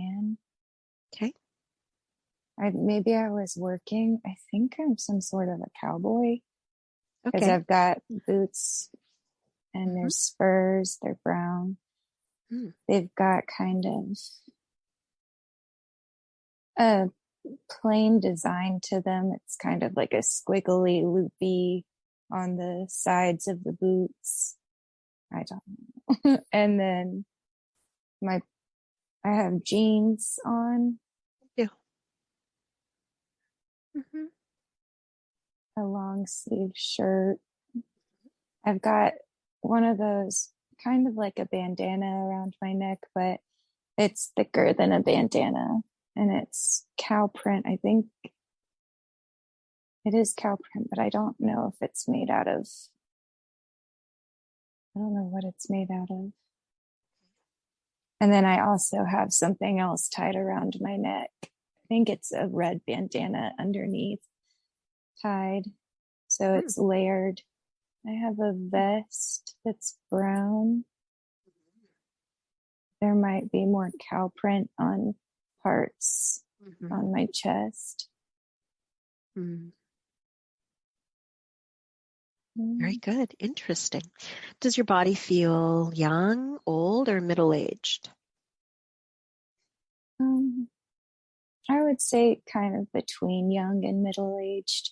man. Okay. Maybe I was working. I think I'm some sort of a cowboy because Okay. I've got boots and there's spurs. They're brown. They've got kind of a plain design to them. It's kind of like a squiggly, loopy on the sides of the boots. I don't know. And then I have jeans on. Yeah. A long sleeve shirt. I've got one of those kind of like a bandana around my neck, but it's thicker than a bandana and it's cow print. I think it is cow print, but I don't know if it's made out of, I don't know what it's made out of. And then I also have something else tied around my neck. I think it's a red bandana underneath tied. So it's layered. I have a vest that's brown. There might be more cow print on parts on my chest. Very good. Interesting. Does your body feel young, old, or middle-aged? I would say kind of between young and middle-aged.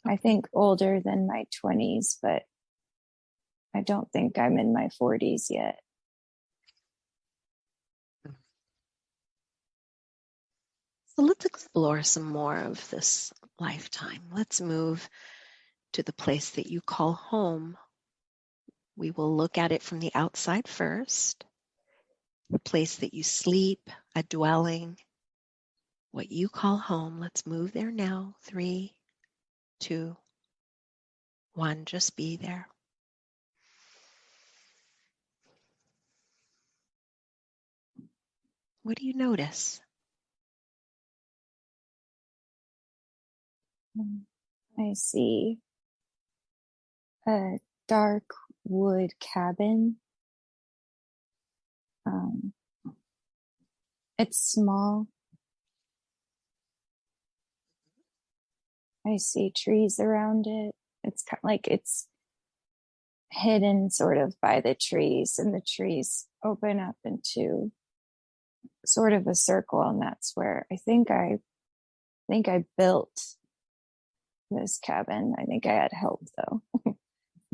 I think older than my 20s, but I don't think I'm in my 40s yet. So let's explore some more of this lifetime. Let's move to the place that you call home. We will look at it from the outside first. The place that you sleep, a dwelling, what you call home. Let's move there now. 3, 2, 1. Just be there. What do you notice? I see a dark wood cabin. It's small. I see trees around it. It's kind of like it's hidden sort of by the trees, and the trees open up into sort of a circle, and that's where I think I built this cabin. I think I had help though.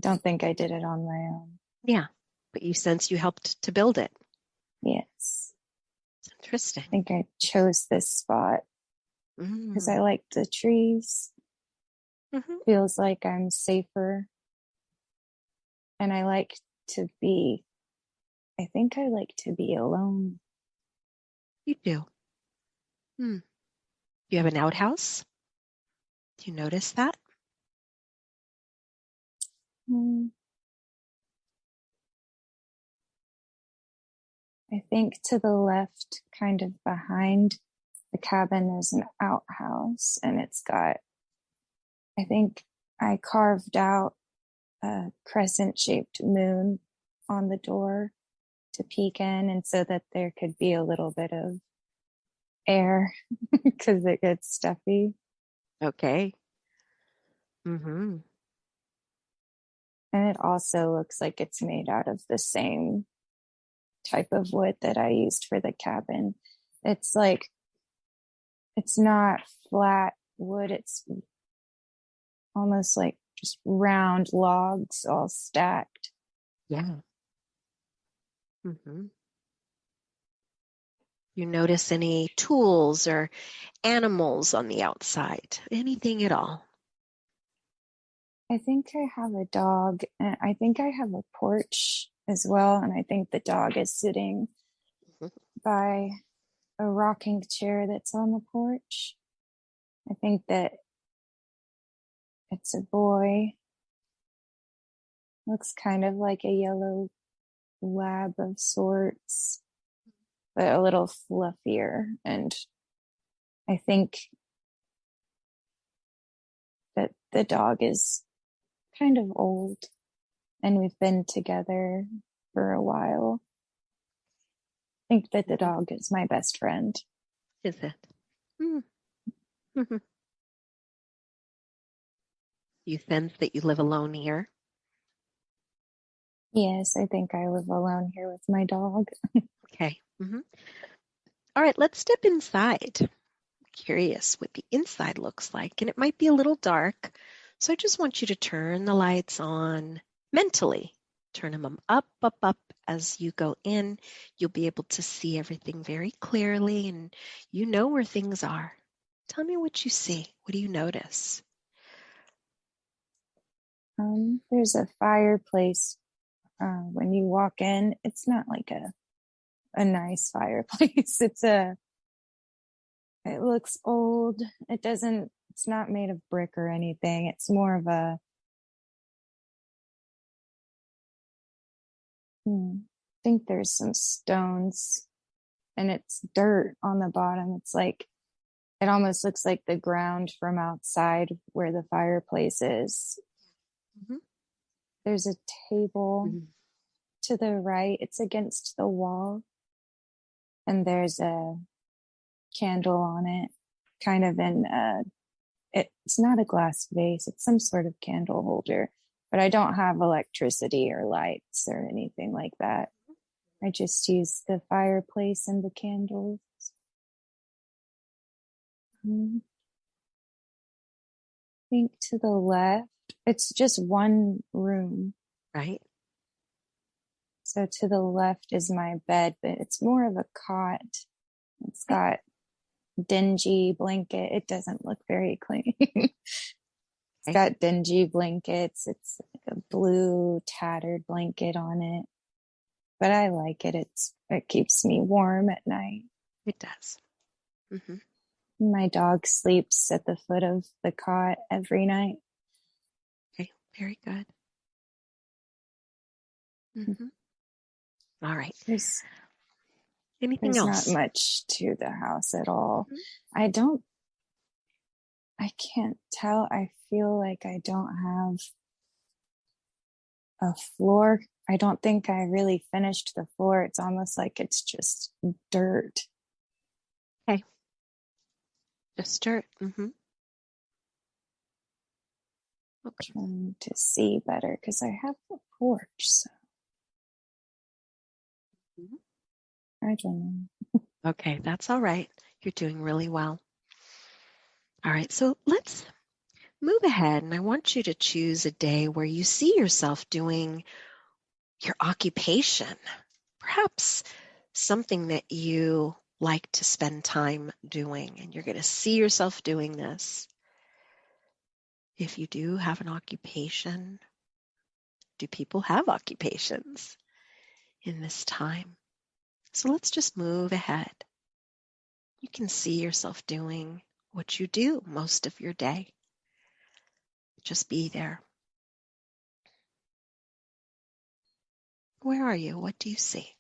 Don't think I did it on my own. Yeah, but you sense you helped to build it. Yes. Interesting. I think I chose this spot because I like the trees. Feels like I'm safer. And I like to be alone. You do. You have an outhouse? Do you notice that? I think to the left, kind of behind the cabin, there's an outhouse, and it's got, I think I carved out a crescent-shaped moon on the door to peek in, and so that there could be a little bit of air because it gets stuffy. Okay. And it also looks like it's made out of the same type of wood that I used for the cabin. It's like, it's not flat wood. It's almost like just round logs all stacked. Yeah. You notice any tools or animals on the outside? Anything at all? I think I have a dog, and I think I have a porch as well. And I think the dog is sitting by a rocking chair that's on the porch. I think that it's a boy. Looks kind of like a yellow lab of sorts, but a little fluffier. And I think that the dog is kind of old, and we've been together for a while. think that the dog is my best friend. Is it? Mm-hmm. You sense that you live alone here? Yes, I think I live alone here with my dog. Okay. All right, let's step inside. Curious what the inside looks like, and it might be a little dark. So I just want you to turn the lights on mentally. Turn them up, up, up. As you go in, you'll be able to see everything very clearly, and you know where things are. Tell me what you see. What do you notice? There's a fireplace when you walk in. It's not like a nice fireplace. It looks old. It's not made of brick or anything. It's more of I think there's some stones and it's dirt on the bottom. It almost looks like the ground from outside where the fireplace is. Mm-hmm. There's a table to the right. It's against the wall. And there's a candle on it, kind of it's not a glass vase. It's some sort of candle holder, but I don't have electricity or lights or anything like that. I just use the fireplace and the candles. I think to the left, it's just one room. Right. So to the left is my bed, but it's more of a cot. It's got dingy blanket. It doesn't look very clean. It's got dingy blankets. It's like a blue tattered blanket on it, but I like it. It keeps me warm at night. It does. My dog sleeps at the foot of the cot every night. Okay, very good. All right. Anything There's else? not much to the house at all. I can't tell. I feel like I don't have a floor. I don't think I really finished the floor. It's almost like it's just dirt. Okay. Just dirt. Okay. Trying to see better because I have a porch. So I don't know. Okay, that's all right. You're doing really well. All right, so let's move ahead, and I want you to choose a day where you see yourself doing your occupation, perhaps something that you like to spend time doing, and you're going to see yourself doing this. If you do have an occupation, do people have occupations in this time? So let's just move ahead. You can see yourself doing what you do most of your day. Just be there. Where are you? What do you see?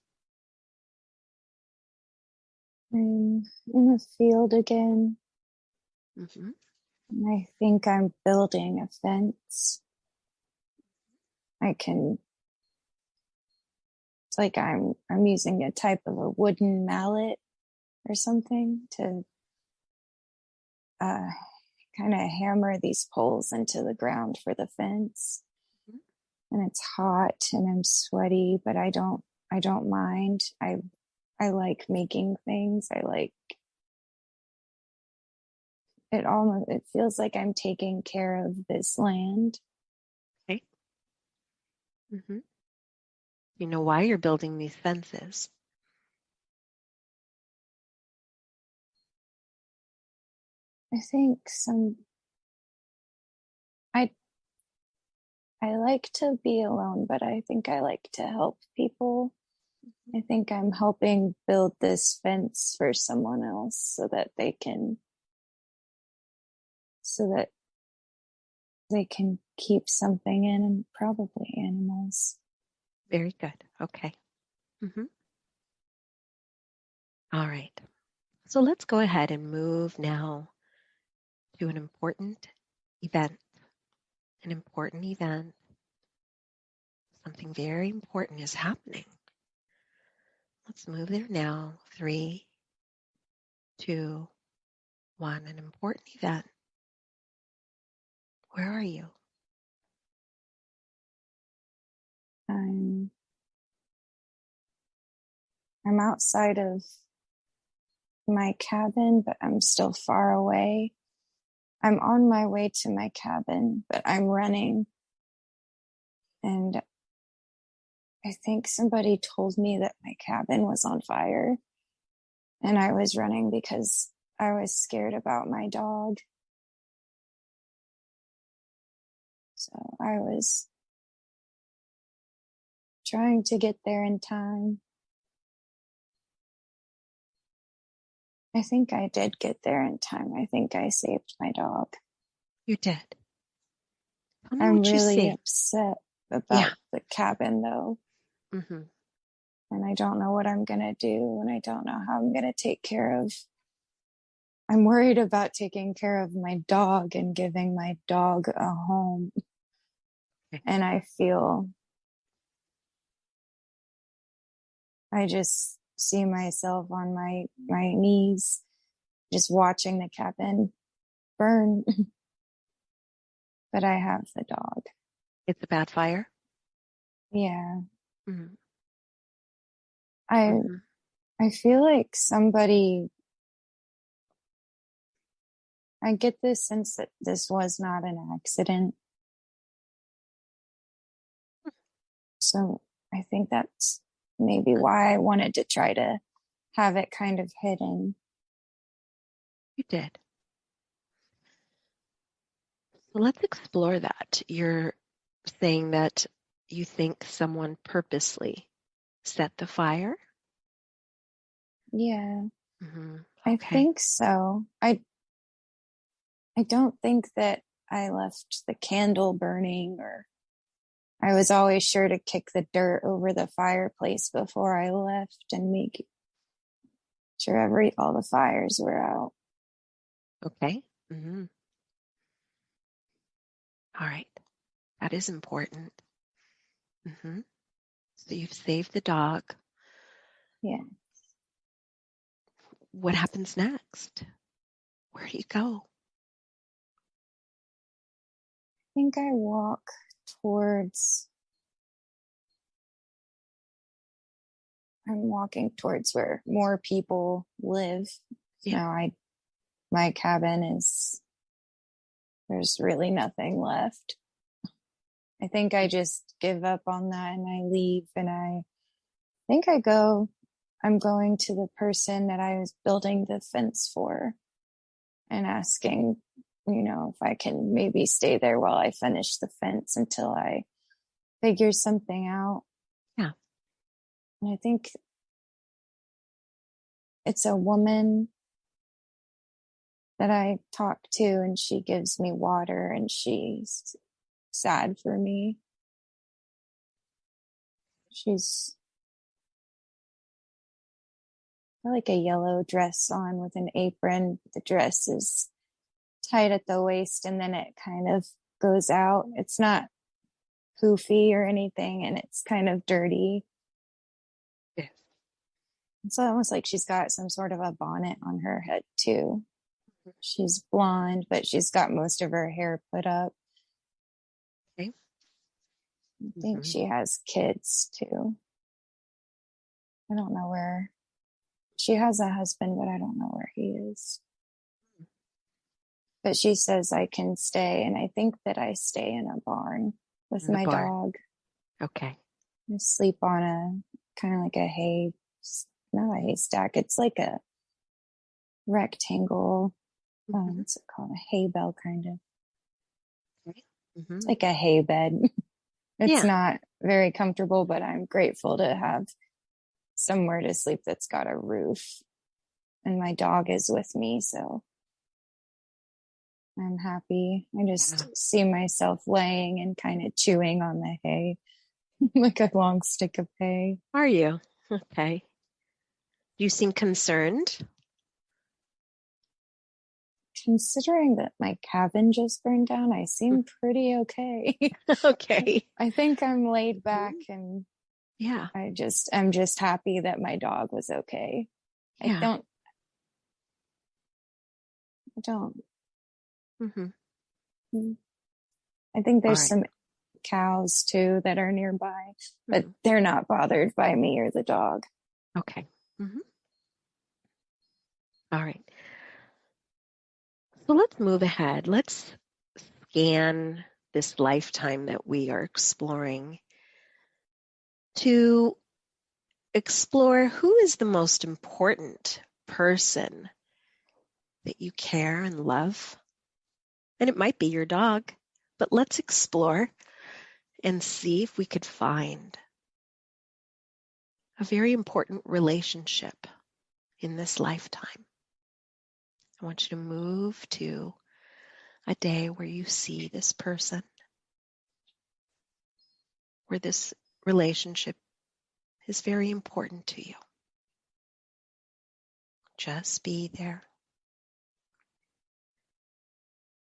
I'm in a field again. And I think I'm building a fence. It's like I'm using a type of a wooden mallet or something to kind of hammer these poles into the ground for the fence. And it's hot and I'm sweaty, but I don't mind. I like making things. I like it feels like I'm taking care of this land. Okay. You know why you're building these fences? I think I like to be alone, but I think I like to help people. I think I'm helping build this fence for someone else so that they can keep something in, and probably animals. Very good. Okay. All right. So let's go ahead and move now to an important event. An important event. Something very important is happening. Let's move there now. 3, 2, 1. An important event. Where are you? I'm outside of my cabin, but I'm still far away. I'm on my way to my cabin, but I'm running. And I think somebody told me that my cabin was on fire. And I was running because I was scared about my dog. So I was trying to get there in time. I think I did get there in time. I think I saved my dog. You did. Tell me I'm what you really see. upset about the cabin, though. Mm-hmm. And I don't know what I'm going to do, and I don't know how I'm going to take care of. I'm worried about taking care of my dog and giving my dog a home. Okay. And I just see myself on my knees, just watching the cabin burn. But I have the dog. It's a bad fire? Yeah. Mm-hmm. I feel like I get this sense that this was not an accident. So I think that's maybe why I wanted to try to have it kind of hidden. You did. So let's explore that. You're saying that you think someone purposely set the fire? Yeah. Mm-hmm. I Okay. think so. I don't think that I left the candle burning, or I was always sure to kick the dirt over the fireplace before I left and make sure all the fires were out. Okay. Mm-hmm. All right. That is important. Mm-hmm. So you've saved the dog. Yeah. What happens next? Where do you go? I think I walk towards I'm walking towards where more people live. Yeah. Now my cabin there's really nothing left. I think I just give up on that and I leave, and I think I'm going to the person that I was building the fence for and asking, if I can maybe stay there while I finish the fence until I figure something out. Yeah. And I think it's a woman that I talk to, and she gives me water, and she's sad for me. She's got like a yellow dress on with an apron. The dress is tight at the waist, and then it kind of goes out. It's not poofy or anything, and it's kind of dirty. Yes. It's almost like she's got some sort of a bonnet on her head too. She's blonde, but she's got most of her hair put up. Okay. I think she has kids too. I don't know where. She has a husband, but I don't know where he is. But she says I can stay, and I think that I stay in a barn with my dog. Okay. I sleep on a kind of like not a haystack. It's like a rectangle. What's it called? A hay bale, kind of. Okay. Mm-hmm. It's like a hay bed. It's not very comfortable, but I'm grateful to have somewhere to sleep that's got a roof. And my dog is with me, so I'm happy. I just see myself laying and kind of chewing on the hay, like a long stick of hay. Are you? Okay. You seem concerned. Considering that my cabin just burned down, I seem pretty okay. Okay. I think I'm laid back and Yeah. I'm just happy that my dog was okay. Yeah. I don't. Mm-hmm. I think All there's right. some cows too that are nearby, but Mm-hmm. they're not bothered by me or the dog. Okay. Mm-hmm. All right. So let's move ahead. Let's scan this lifetime that we are exploring to explore who is the most important person that you care and love. And it might be your dog, but let's explore and see if we could find a very important relationship in this lifetime. I want you to move to a day where you see this person, where this relationship is very important to you. Just be there,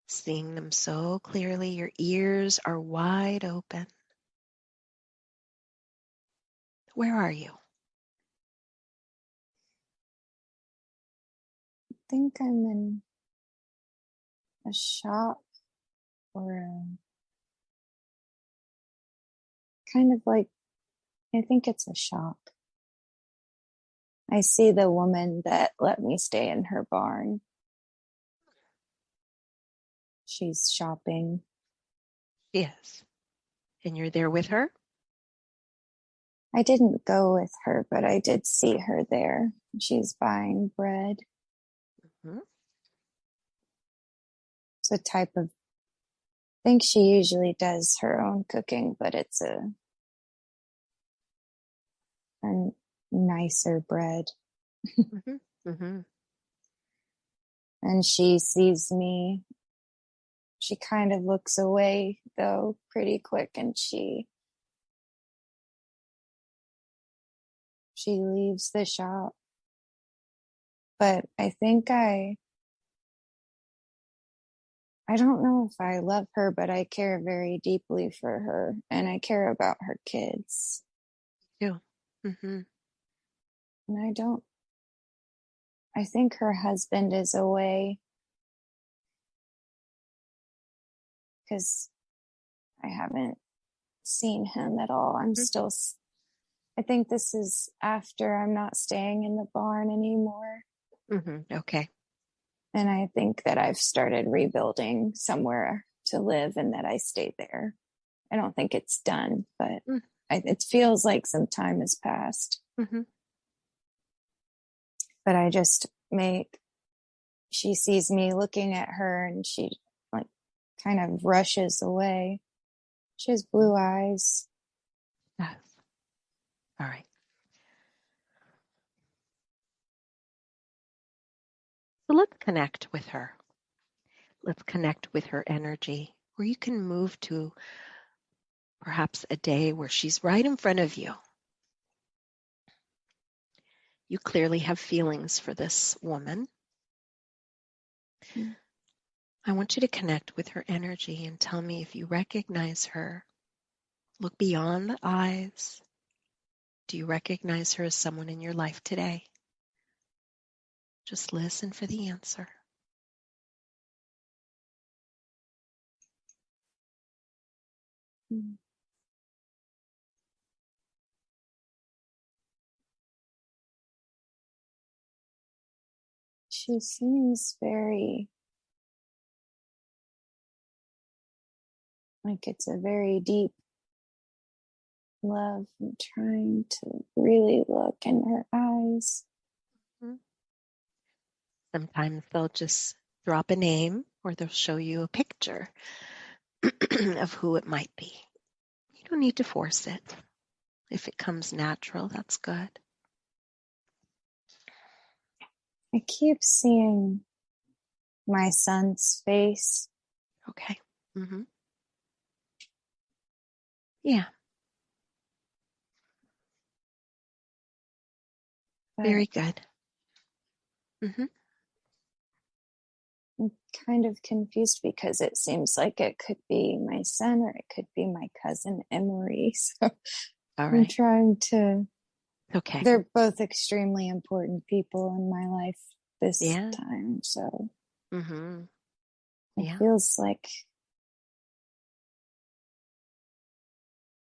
seeing them so clearly. Your ears are wide open. Where are you? I think I'm in a shop or kind of like, I think it's a shop. I see the woman that let me stay in her barn. She's shopping. Yes. And you're there with her? I didn't go with her, but I did see her there. She's buying bread. Mm-hmm. It's a type of, I think she usually does her own cooking, but it's a nicer bread. Mm-hmm. Mm-hmm. And she sees me. She kind of looks away though pretty quick, and she leaves the shop. But I think I don't know if I love her, but I care very deeply for her, and I care about her kids. Yeah. Mm-hmm. And I think her husband is away because I haven't seen him at all. I think this is after I'm not staying in the barn anymore. Mm-hmm. Okay. And I think that I've started rebuilding somewhere to live and that I stay there. I don't think it's done, but it feels like some time has passed. Mm-hmm. But she sees me looking at her and she like kind of rushes away. She has blue eyes. Yes. All right. So let's connect with her. Let's connect with her energy, where you can move to perhaps a day where she's right in front of you. You clearly have feelings for this woman. Mm. I want you to connect with her energy and tell me if you recognize her. Look beyond the eyes. Do you recognize her as someone in your life today? Just listen for the answer. Mm. She seems very like it's a very deep love. I'm trying to really look in her eyes. Sometimes they'll just drop a name or they'll show you a picture of who it might be. You don't need to force it. If it comes natural, that's good. I keep seeing my son's face. Okay. Mm-hmm. Yeah. Very good. Mm-hmm. I'm kind of confused because it seems like it could be my son or it could be my cousin Emery. So All I'm right. trying to, Okay. they're both extremely important people in my life this Yeah. time. So Mm-hmm. it Yeah. feels like,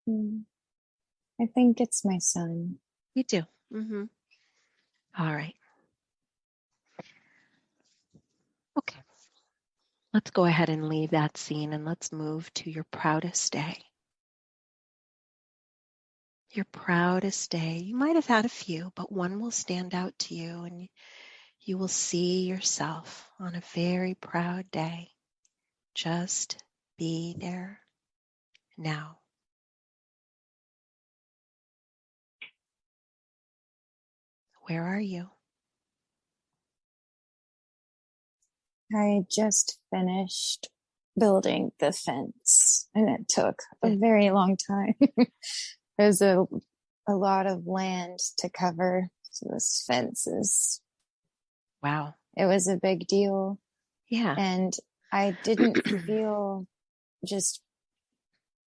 I think it's my son. You do. Mm-hmm. All right. Okay. Let's go ahead and leave that scene and let's move to your proudest day. Your proudest day. You might have had a few, but one will stand out to you and you will see yourself on a very proud day. Just be there now. Where are you? I just finished building the fence and it took a very long time. There's a lot of land to cover. So this fence is, Wow. it was a big deal. Yeah. And I didn't feel just,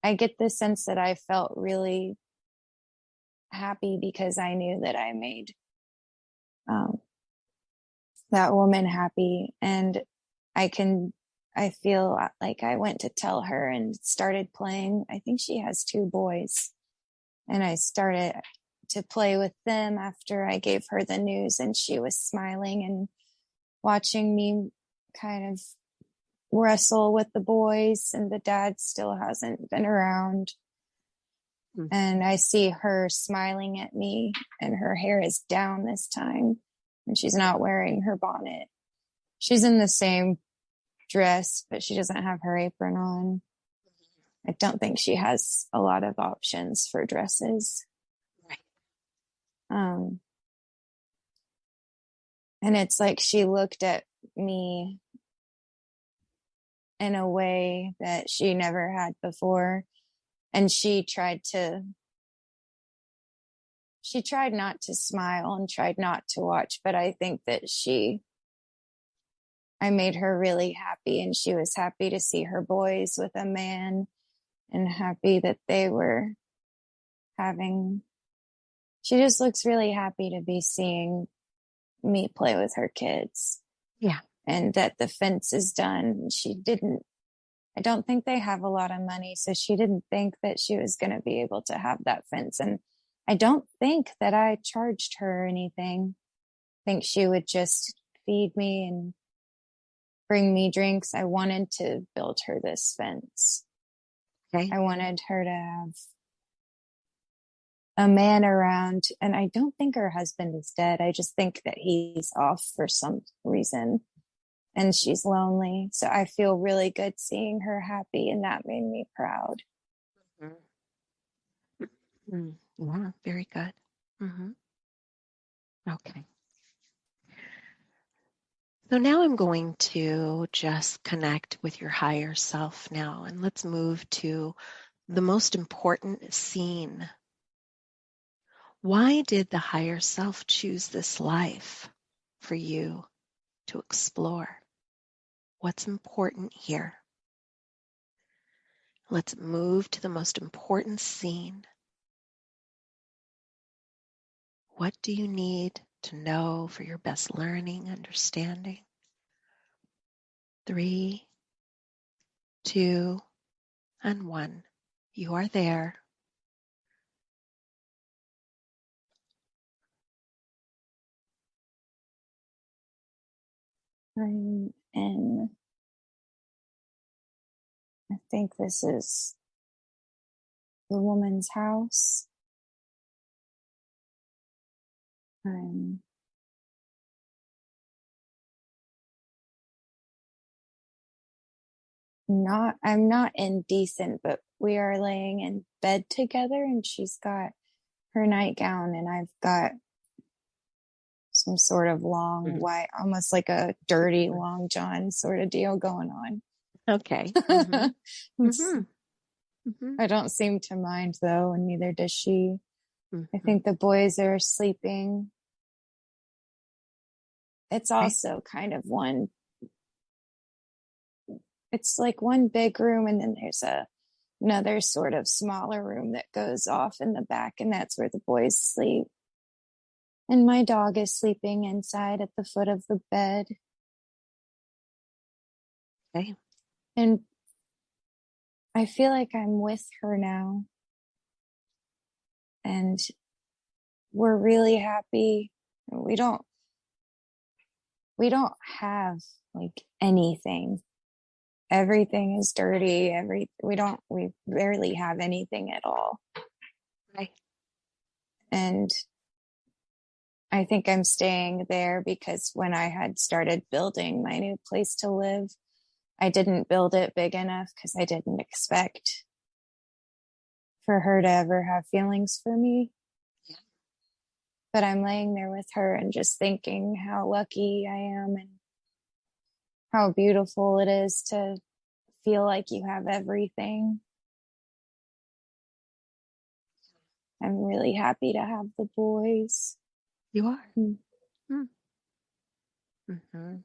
I get the sense that I felt really happy because I knew that I made um, that woman happy. And I feel like I went to tell her and started playing. I think she has 2 boys. And I started to play with them after I gave her the news, and she was smiling and watching me kind of wrestle with the boys, and the dad still hasn't been around. Mm. And I see her smiling at me, and her hair is down this time, and she's not wearing her bonnet. She's in the same dress, but she doesn't have her apron on. I don't think she has a lot of options for dresses. Right. Um, and it's like she looked at me in a way that she never had before. And she tried not to smile and tried not to watch, but I think that I made her really happy, and she was happy to see her boys with a man and happy that they were she just looks really happy to be seeing me play with her kids. Yeah. And that the fence is done. I don't think they have a lot of money, so she didn't think that she was going to be able to have that fence. And I don't think that I charged her anything. I think she would just feed me and bring me drinks. I wanted to build her this fence. Okay. I wanted her to have a man around, and I don't think her husband is dead. I just think that he's off for some reason and she's lonely. So I feel really good seeing her happy, and that made me proud. Mm-hmm. Yeah, very good. Mm-hmm. Okay. So now I'm going to just connect with your higher self now, and let's move to the most important scene. Why did the higher self choose this life for you to explore? What's important here? Let's move to the most important scene. What do you need to know for your best learning, understanding? 3, 2, and 1. You are there. I'm in, I think this is the woman's house. I'm I'm not indecent, but we are laying in bed together, and she's got her nightgown, and I've got some sort of long white, almost like a dirty long john sort of deal going on. Okay. Mm-hmm. Mm-hmm. Mm-hmm. I don't seem to mind though, and neither does she. I Mm-hmm. think the boys are sleeping. It's Okay. also kind of it's like one big room, and then there's a another sort of smaller room that goes off in the back, and that's where the boys sleep. And my dog is sleeping inside at the foot of the bed. Okay. And I feel like I'm with her now. And we're really happy. We don't have like anything. Everything is dirty. We barely have anything at all. Right. And I think I'm staying there because when I had started building my new place to live, I didn't build it big enough because I didn't expect for her to ever have feelings for me. Yeah. But I'm laying there with her and just thinking how lucky I am and how beautiful it is to feel like you have everything. I'm really happy to have the boys. You are. Mm-hmm. Mm-hmm.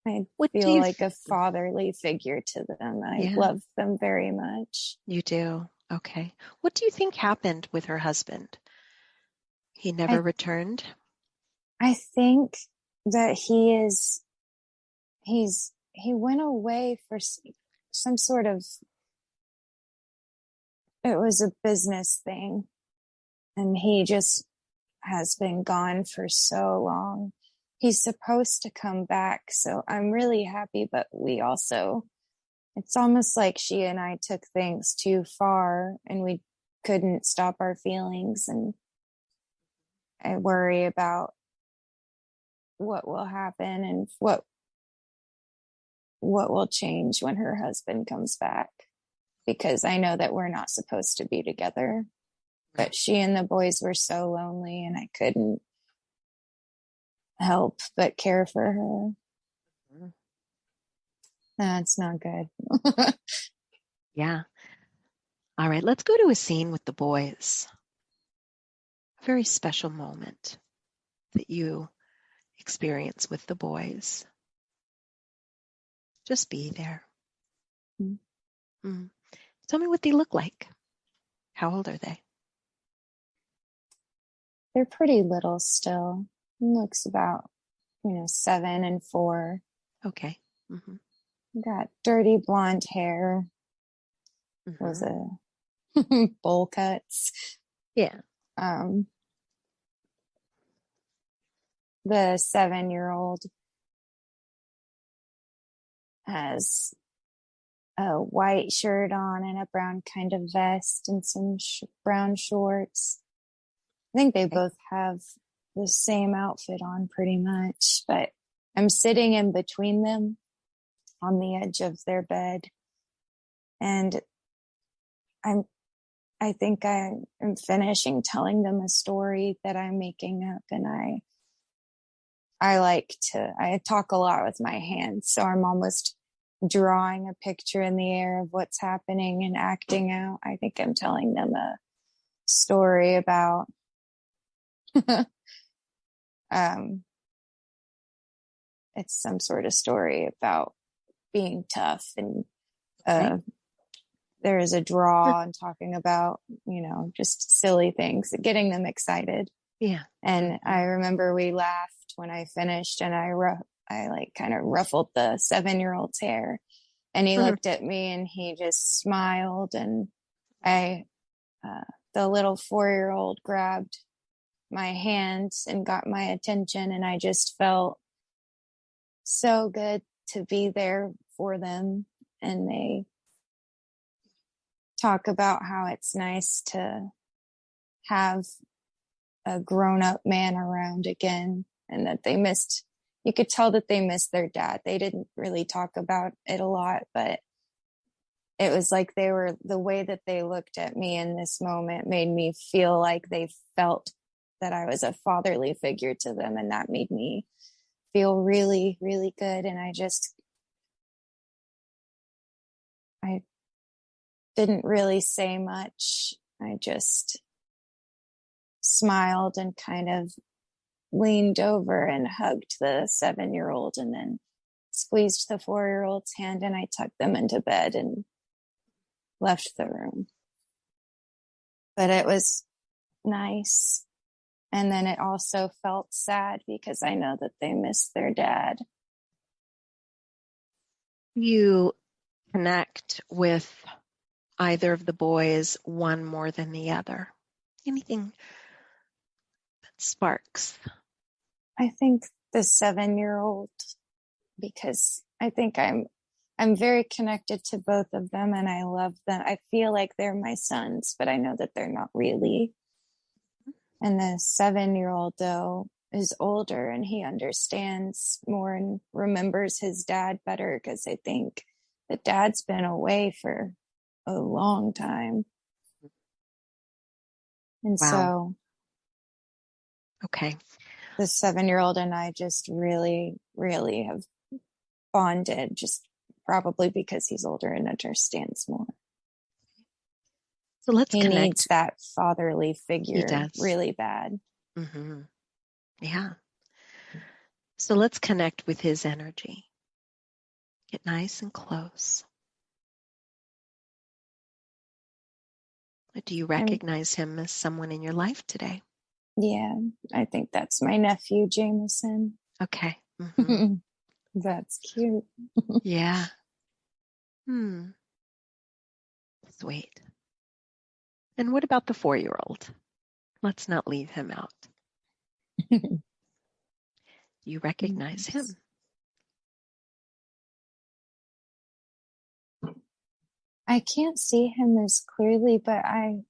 I What do feel you like a fatherly figure to them. I love them very much. You do. Okay. What do you think happened with her husband? He never returned? I think that he went away for some sort of, it was a business thing. And he just has been gone for so long. He's supposed to come back. So I'm really happy, but it's almost like she and I took things too far and we couldn't stop our feelings. And I worry about what will happen and what will change when her husband comes back, because I know that we're not supposed to be together, but she and the boys were so lonely and I couldn't help but care for her. That's not good. Yeah. All right, let's go to a scene with the boys. A very special moment that you experience with the boys. Just be there. Mm. Tell me what they look like. How old are they? They're pretty little still. Looks about, 7 and 4. Okay. Mm-hmm. Got dirty blonde hair. Mm-hmm. Was a bowl cuts. Yeah. The 7-year-old has a white shirt on and a brown kind of vest and some brown shorts. I think they both have the same outfit on pretty much, but I'm sitting in between them on the edge of their bed, and I think I am finishing telling them a story that I'm making up, and I talk a lot with my hands, so I'm almost drawing a picture in the air of what's happening and acting out. I think I'm telling them a story about it's some sort of story about being tough, and there is a draw and talking about, just silly things, getting them excited. Yeah. And I remember we laughed when I finished, and I like kind of ruffled the 7-year-old's hair, and he looked at me and he just smiled, and the little 4-year-old grabbed my hands and got my attention, and I just felt so good to be there for them. And they talk about how it's nice to have a grown-up man around again, and that you could tell that they missed their dad. They didn't really talk about it a lot, but it was like the way that they looked at me in this moment made me feel like they felt that I was a fatherly figure to them, and that made me feel really, really good. And I didn't really say much. I just smiled and kind of leaned over and hugged the 7-year-old, and then squeezed the 4-year-old's hand, and I tucked them into bed. And left the room. But it was nice. And then it also felt sad because I know that they missed their dad. You connect with either of the boys, one more than the other? Anything that sparks? I think the 7-year-old, because I think I'm very connected to both of them and I love them. I feel like they're my sons, but I know that they're not really. And the 7-year-old, though, is older and he understands more and remembers his dad better because I think the dad's been away for a long time. And Wow. so Okay. the 7-year-old and I just really, really have bonded, just probably because he's older and understands more. So let's He connect. needs that fatherly figure He does. really bad. Mm-hmm. Yeah. So let's connect with his energy. Get nice and close. Do you recognize him as someone in your life today? Yeah, I think that's my nephew, Jameson. Okay. Mm-hmm. That's cute. Yeah. Sweet. And what about the 4-year-old? Let's not leave him out. You recognize him? I can't see him as clearly, but I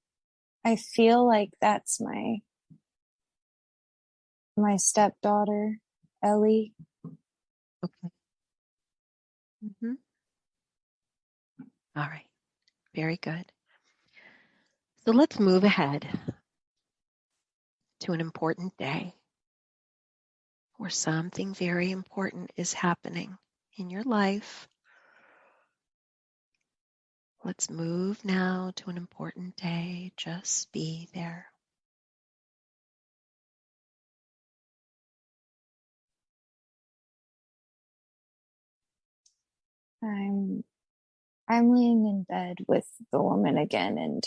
feel like that's my stepdaughter, Ellie. Okay. Mm-hmm. All right. Very good. So let's move ahead to an important day where something very important is happening in your life. Let's move now to an important day. Just be there. I'm laying in bed with the woman again, and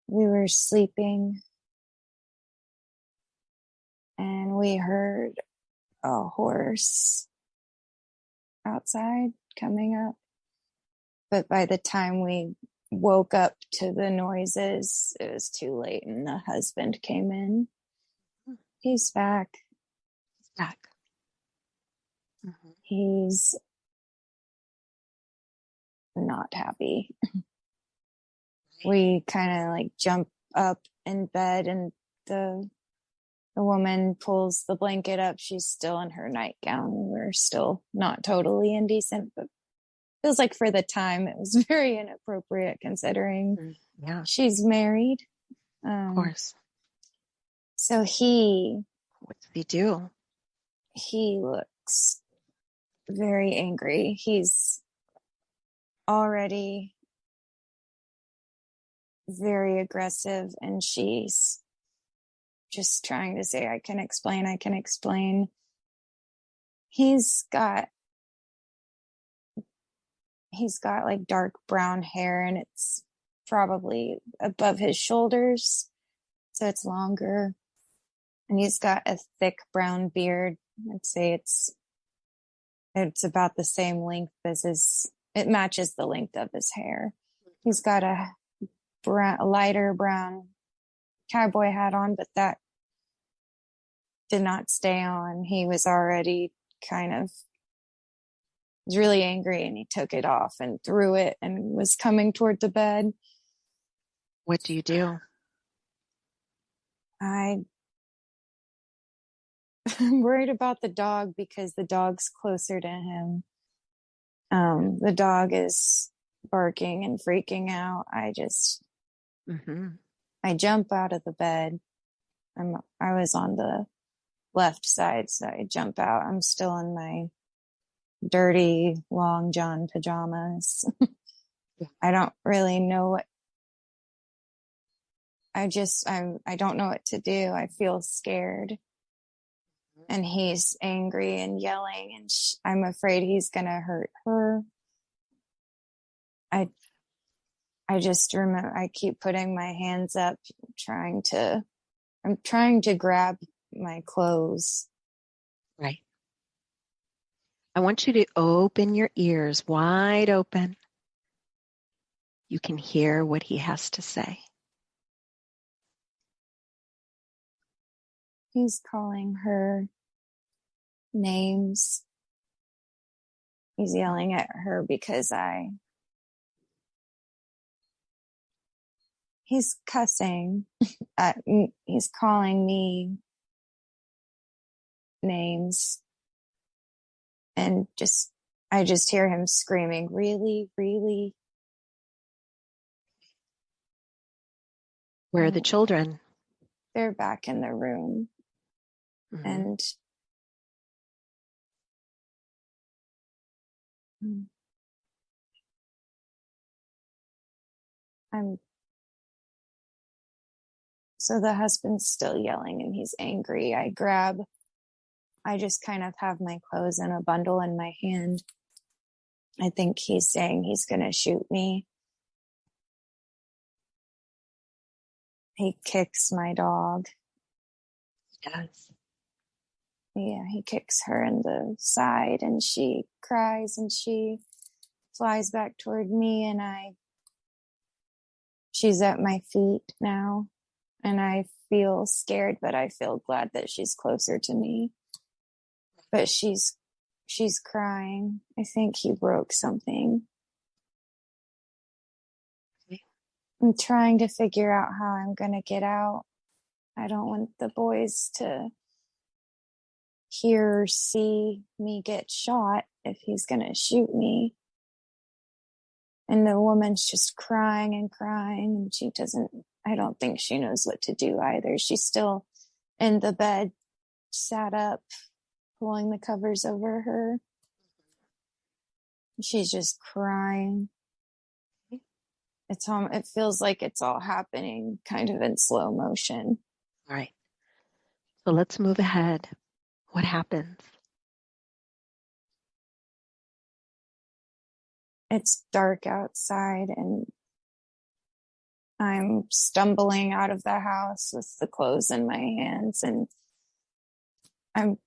we were sleeping, and we heard a horse outside coming up. But by the time we woke up to the noises, it was too late, and the husband came in. He's back. He's back. Mm-hmm. He's not happy. We kind of like jump up in bed, and the woman pulls the blanket up. She's still in her nightgown. We're still not totally indecent, but feels like for the time it was very inappropriate considering she's married. Of course. So what does he do? He looks very angry. He's already very aggressive, and she's just trying to say, I can explain. He's got like dark brown hair, and it's probably above his shoulders, so it's longer. And he's got a thick brown beard. I'd say it's about the same length as it matches the length of his hair. He's got a lighter brown cowboy hat on, but that did not stay on. He was already was really angry, and he took it off and threw it and was coming toward the bed. What do you do? I'm worried about the dog because the dog's closer to him. The dog is barking and freaking out. I jump out of the bed. I was on the left side, so I jump out. I'm still in my dirty long john pajamas. I don't really know what I don't know what to do. I feel scared, and he's angry and yelling, and I'm afraid he's gonna hurt her. I just remember I keep putting my hands up, I'm trying to grab my clothes. Right. I want you to open your ears wide open. You can hear what he has to say. He's calling her names. He's yelling at her because he's cussing at me. He's calling me names, and I just hear him screaming, really, really. Where are the children? They're back in the room. Mm-hmm. And so the husband's still yelling and he's angry. I just kind of have my clothes in a bundle in my hand. I think he's saying he's going to shoot me. He kicks my dog. Yes. Yeah, he kicks her in the side and she cries and she flies back toward me, and she's at my feet now, and I feel scared, but I feel glad that she's closer to me. But she's crying. I think he broke something. Okay. I'm trying to figure out how I'm going to get out. I don't want the boys to hear or see me get shot if he's going to shoot me. And the woman's just crying and crying, and I don't think she knows what to do either. She's still in the bed, sat up, pulling the covers over her. She's just crying. It feels like it's all happening kind of in slow motion. All right. So let's move ahead. What happens? It's dark outside and I'm stumbling out of the house with the clothes in my hands, and I'm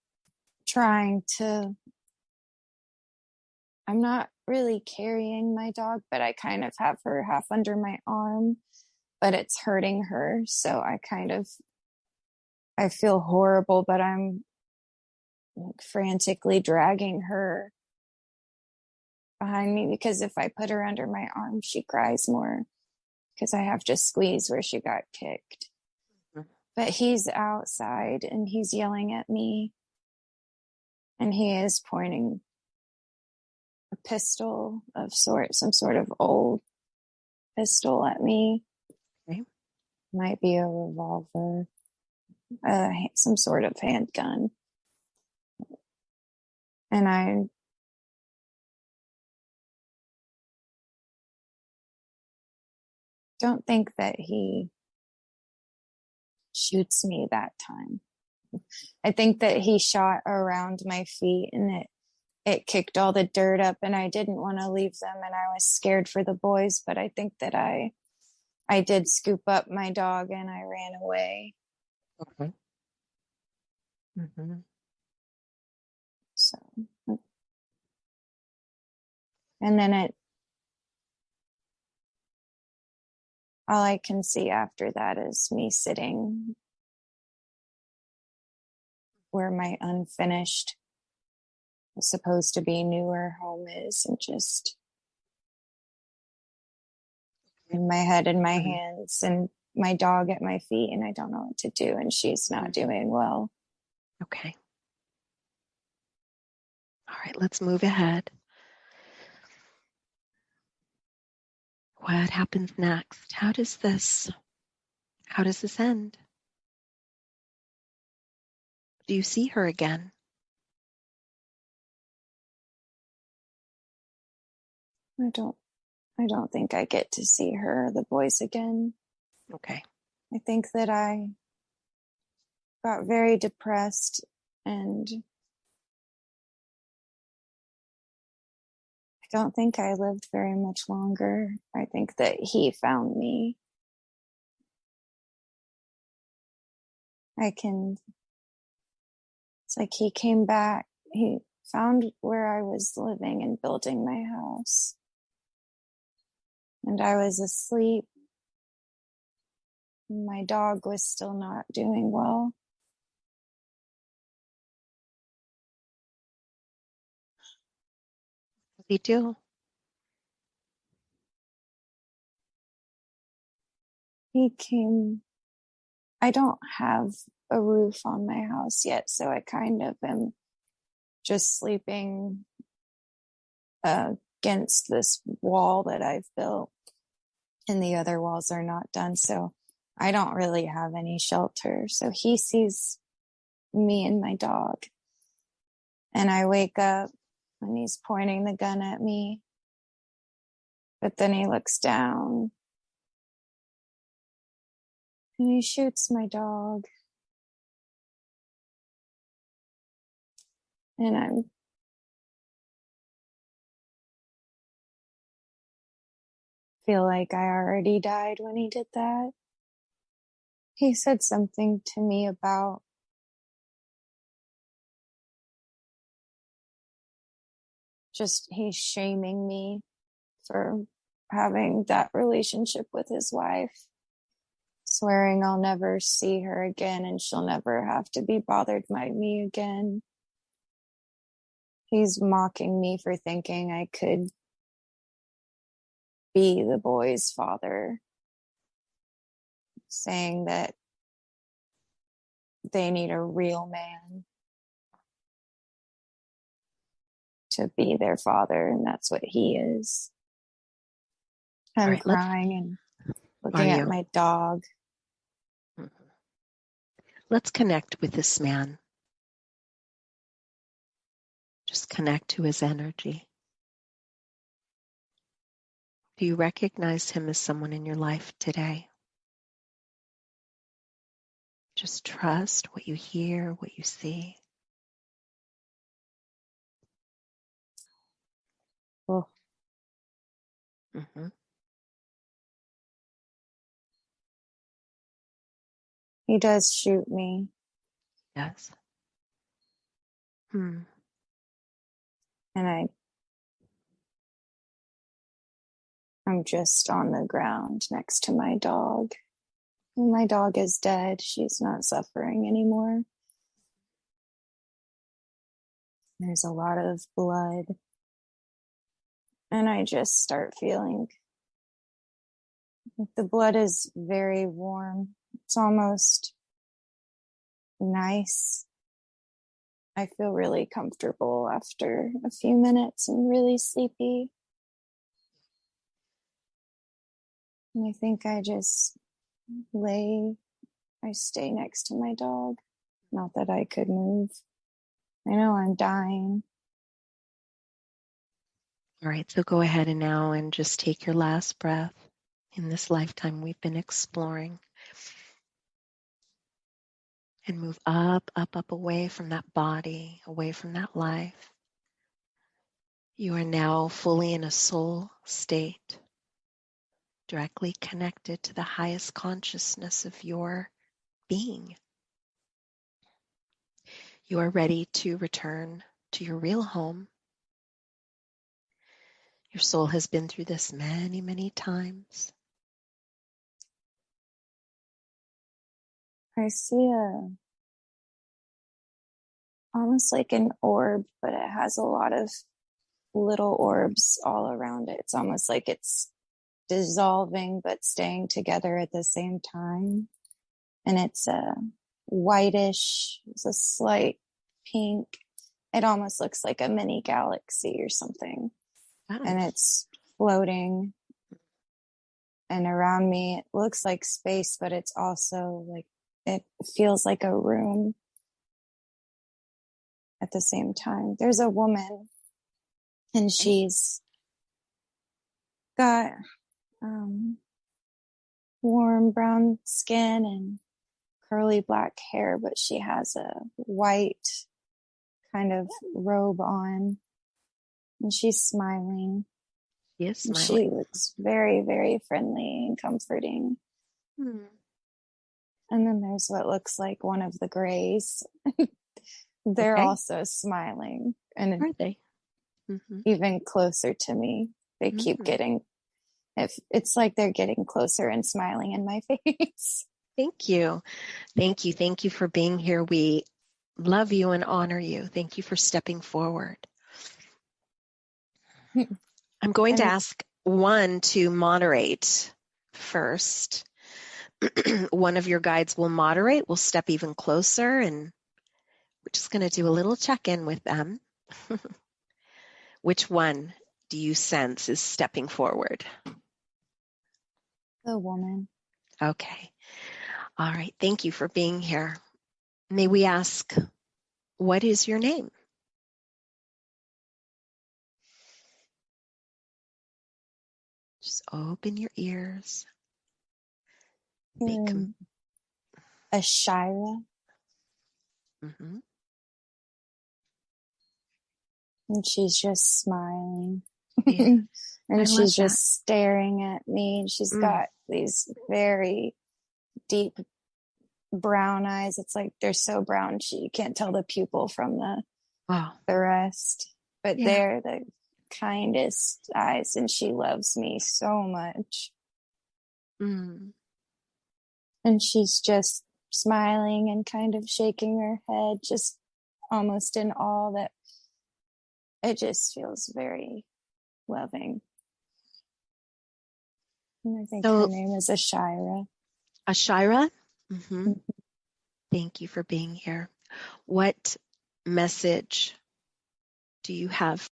not really carrying my dog, but I kind of have her half under my arm, but it's hurting her. So I feel horrible, but I'm like frantically dragging her behind me, because if I put her under my arm, she cries more because I have to squeeze where she got kicked. Mm-hmm. But he's outside and he's yelling at me, and he is pointing a pistol of some sort of old pistol at me. Okay. Might be a revolver, some sort of handgun. And I don't think that he shoots me that time. I think that he shot around my feet, and it kicked all the dirt up, and I didn't want to leave them, and I was scared for the boys, but I think that I did scoop up my dog and I ran away. Okay. Mm-hmm. So, and then all I can see after that is me sitting where my unfinished, supposed to be newer home is, and just in my head in my hands and my dog at my feet, and I don't know what to do, and she's not doing well. Okay. All right, let's move ahead. What happens next? How does this end? Do you see her again? I don't think I get to see her, the boys again. Okay. I think that I got very depressed, and don't think I lived very much longer. I think that he found me. It's like he came back. He found where I was living and building my house. And I was asleep. My dog was still not doing well. What do you do? He came. I don't have a roof on my house yet, so I kind of am just sleeping against this wall that I've built, and the other walls are not done, so I don't really have any shelter. So he sees me and my dog, and I wake up and he's pointing the gun at me, but then he looks down and he shoots my dog. And I feel like I already died when he did that. He said something to me about just he's shaming me for having that relationship with his wife, swearing I'll never see her again and she'll never have to be bothered by me again. He's mocking me for thinking I could be the boy's father, saying that they need a real man to be their father, and that's what he is. I'm right, crying and looking at my dog. Mm-hmm. Let's connect with this man. Just connect to his energy. Do you recognize him as someone in your life today? Just trust what you hear, what you see. Oh. Mm-hmm. He does shoot me. Yes. And I'm just on the ground next to my dog. And my dog is dead. She's not suffering anymore. There's a lot of blood. And I just start feeling the blood is very warm. It's almost nice. I feel really comfortable after a few minutes and really sleepy. And I think I just I stay next to my dog. Not that I could move. I know I'm dying. All right, so go ahead and now and just take your last breath. In this lifetime, we've been exploring. And move up, up, up away from that body, away from that life. You are now fully in a soul state, directly connected to the highest consciousness of your being. You are ready to return to your real home. Your soul has been through this many, many times. I see almost like an orb, but it has a lot of little orbs all around it. It's almost like it's dissolving but staying together at the same time. And it's a whitish, it's a slight pink. It almost looks like a mini galaxy or something. Nice. And it's floating. And around me, it looks like space, but it's also like, it feels like a room at the same time. There's a woman, and she's got warm brown skin and curly black hair, but she has a white kind of robe on. And she's smiling. She is And smiling. she looks very, very friendly and comforting. Hmm. And then there's what looks like one of the grays. They're Okay. also smiling and Are they? Mm-hmm. even closer to me. They keep Mm-hmm. getting, if it's like they're getting closer and smiling in my face. Thank you. Thank you. Thank you for being here. We love you and honor you. Thank you for stepping forward. I'm going to And ask one to moderate first. One of your guides will moderate. We'll step even closer and we're just going to do a little check-in with them. Which one do you sense is stepping forward? the woman. Okay. All right. Thank you for being here. May we ask, what is your name? Just open your ears. Make them. A Shira. Mm-hmm. And she's just smiling. Yeah, I And love she's that. just staring at me. And she's got these very deep brown eyes. It's like they're so brown you can't tell the pupil from Wow. the rest. But Yeah. they're the kindest eyes, and she loves me so much. Mm. And she's just smiling and kind of shaking her head, just almost in awe that it just feels very loving. And I think her name is Ashira. Ashira? Mm-hmm. Thank you for being here. What message do you have?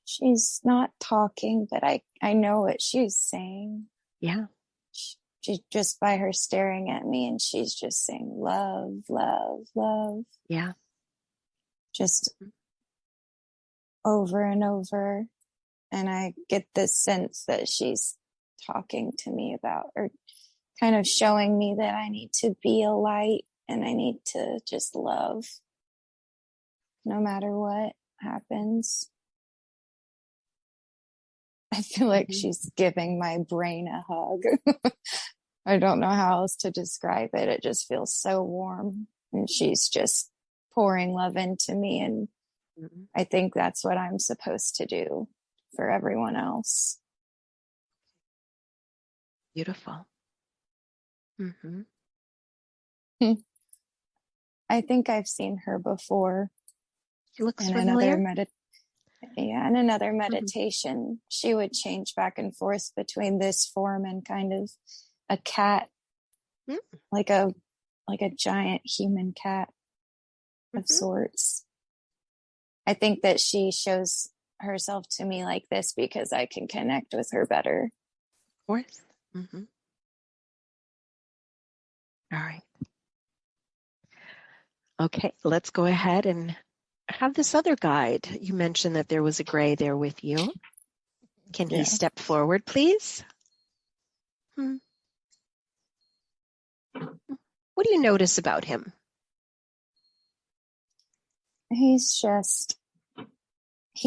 She's not talking, but I know what she's saying. Yeah. She just by her staring at me, and she's just saying love, love, love. Yeah. Just over and over. And I get this sense that she's talking to me about, or kind of showing me that I need to be a light and I need to just love no matter what happens. I feel like she's giving my brain a hug. I don't know how else to describe it. It just feels so warm, and she's just pouring love into me. And I think that's what I'm supposed to do for everyone else. Beautiful. Mm-hmm. I think I've seen her before. She looks in familiar. Another meditation. She would change back and forth between this form and kind of a cat, like a giant human cat of sorts. I think that she shows herself to me like this because I can connect with her better. Of course. Mm-hmm. All right. Okay, let's go ahead and have this other guide. You mentioned that there was a gray there with you. Can he step forward, please? What do you notice about him? He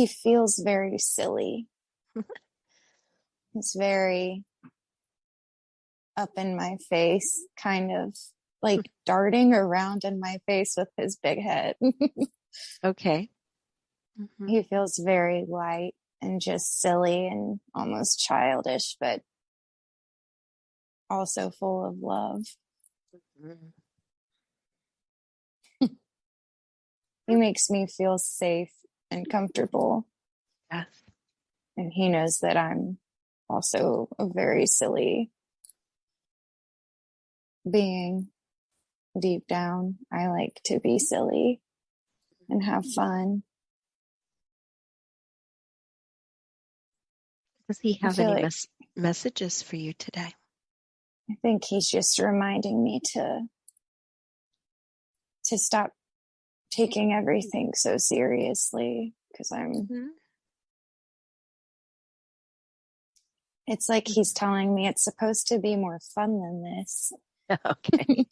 feels very silly. He's very up in my face, kind of like darting around in my face with his big head. Okay. He feels very light and just silly and almost childish, but also full of love. He makes me feel safe and comfortable. Yes. And he knows that I'm also a very silly being deep down. I like to be silly and have fun. Does he have any messages for you today? I think he's just reminding me to stop taking everything so seriously, because it's like he's telling me it's supposed to be more fun than this. Okay.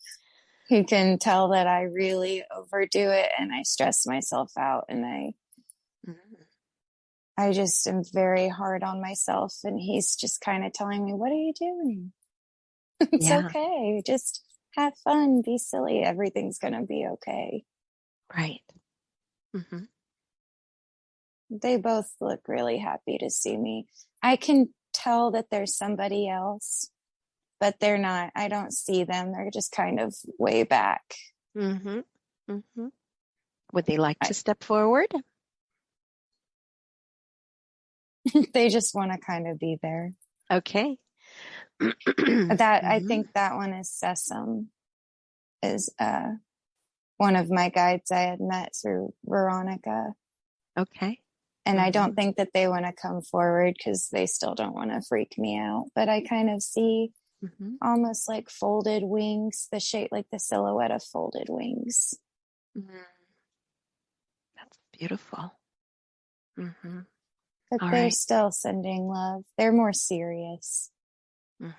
You can tell that I really overdo it and I stress myself out, and I just am very hard on myself, and he's just kind of telling me, what are you doing? It's Yeah, okay. Just have fun, be silly. Everything's going to be okay. right. Mm-hmm. They both look really happy to see me. I can tell that there's somebody else, but they're not. I don't see them. They're just kind of way back. Mm-hmm. Mm-hmm. Would they like to step forward? They just want to kind of be there. Okay. I think that one is Sesame, is one of my guides I had met through Veronica. Okay. And I don't think that they want to come forward because they still don't want to freak me out. But I kind of see almost like folded wings, the shape, like the silhouette of folded wings. That's beautiful. But All they're right. still sending love. They're more serious. Do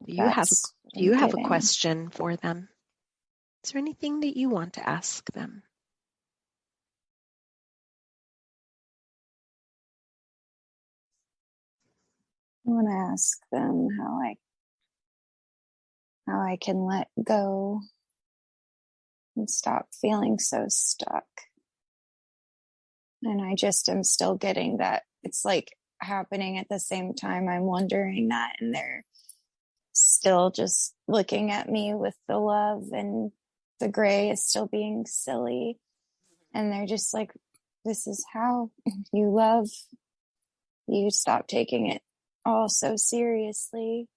That's you have a getting. question for them? Is there anything that you want to ask them? I want to ask them how I can let go and stop feeling so stuck. And I just am still getting that. It's like happening at the same time. I'm wondering that, and they're still just looking at me with the love, and the gray is still being silly. And they're just like, this is how you love. You stop taking it all so seriously.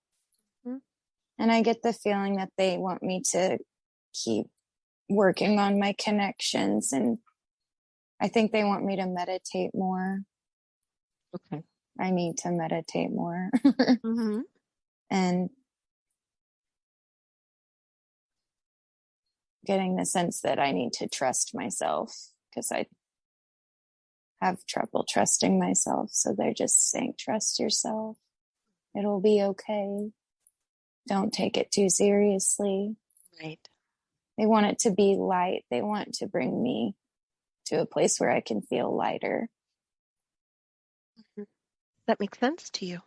And I get the feeling that they want me to keep working on my connections, and I think they want me to meditate more. Okay. I need to meditate more. And getting the sense that I need to trust myself, because I have trouble trusting myself. So they're just saying, trust yourself. It'll be okay. Don't take it too seriously. Right. They want it to be light. They want to bring me to a place where I can feel lighter. That makes sense to you?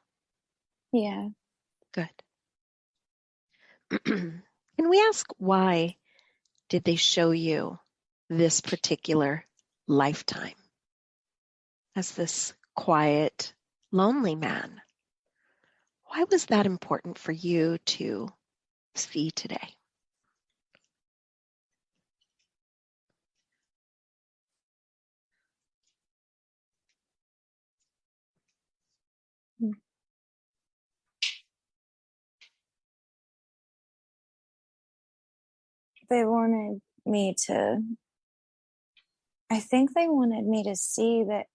Yeah. Good. Can we ask, why did they show you this particular lifetime as this quiet, lonely man? Why was that important for you to see today? They wanted me to, I think they wanted me to see that,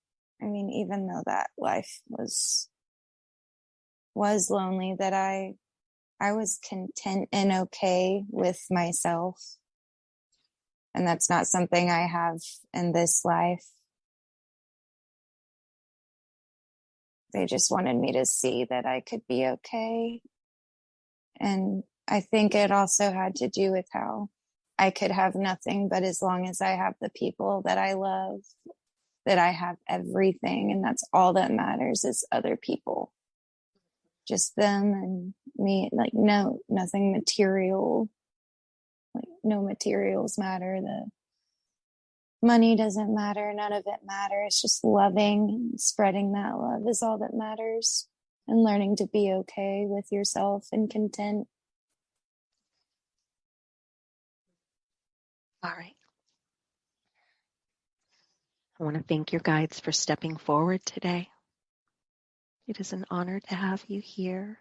I mean, even though that life was lonely, that I was content and okay with myself. And that's not something I have in this life. They just wanted me to see that I could be okay. And I think it also had to do with how I could have nothing, but as long as I have the people that I love, that I have everything. And that's all that matters, is other people. Just them and me. Like, nothing material. Like, no materials matter. The money doesn't matter. None of it matters. Just loving and spreading that love is all that matters. And learning to be okay with yourself and content. All right. I want to thank your guides for stepping forward today. It is an honor to have you here.